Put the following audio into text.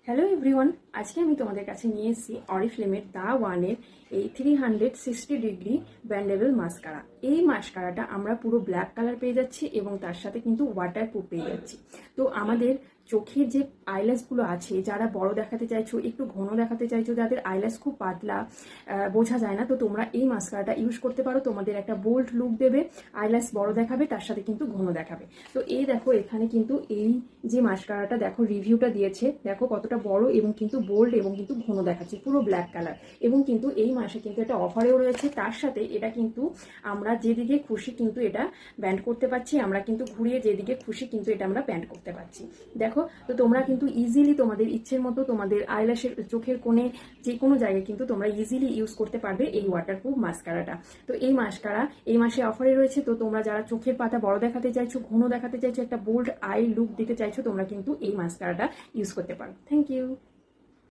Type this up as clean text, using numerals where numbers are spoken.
Hello everyone, আজকে আমি তোমাদের কাছে নিয়ে এসেছি অরিফ্লেমের দা ওয়ানের এই 360 ডিগ্রি ব্যান্ডেবল মাস্কারা। এই মাস্কারাটা আমরা পুরো ব্ল্যাক কালার পেয়ে যাচ্ছি এবং তার সাথে কিন্তু ওয়াটারপ্রুফ পেয়ে যাচ্ছি। তো আমাদের চোখের যে আইল্যাশগুলো আছে, যারা বড় দেখাতে চাইছো, একটু ঘন দেখাতে চাইছো, যাদের আইল্যাশ খুব পাতলা বোঝা যায় না, তো তোমরা এই মাস্কারাটা ইউজ করতে পারো। তোমাদের একটা বোল্ড লুক দেবে, আইল্যাশ বড় দেখাবে, তার সাথে কিন্তু ঘন দেখাবে। তো এই দেখো, এখানে কিন্তু এই যে মাস্কারাটা দেখো রিভিউটা দিয়েছে, দেখো কতটা বড় এবং কিন্তু বোল্ড এবং কিন্তু ঘন দেখাচ্ছে, পুরো ব্ল্যাক কালার। এবং কিন্তু এই মাসে কিন্তু এটা অফারেও রয়েছে, তার সাথে এটা কিন্তু আমরা যেদিকে খুশি কিন্তু এটা ব্যান্ড করতে পারছি, আমরা কিন্তু ঘুরিয়ে যেদিকে খুশি কিন্তু এটা আমরা ব্যান্ড করতে পারছি। দেখো, তো তোমরা কিন্তু ইজিলি তোমাদের ইচ্ছের মতো তোমাদের আইল্যাশের চোখের কোণে যে কোনো জায়গায় কিন্তু তোমরা ইজিলি ইউজ করতে পারবে এই ওয়াটারপ্রুফ মাস্কারাটা। তো এই মাস্কারা এই মাসে অফারে রয়েছে। তো তোমরা যারা চোখের পাতা বড় দেখাতে চাইছো, ঘন দেখাতে চাইছো, একটা বোল্ড আই লুক দিতে চাইছো, তোমরা কিন্তু এই মাস্কারাটা ইউজ করতে পারো। Thank you.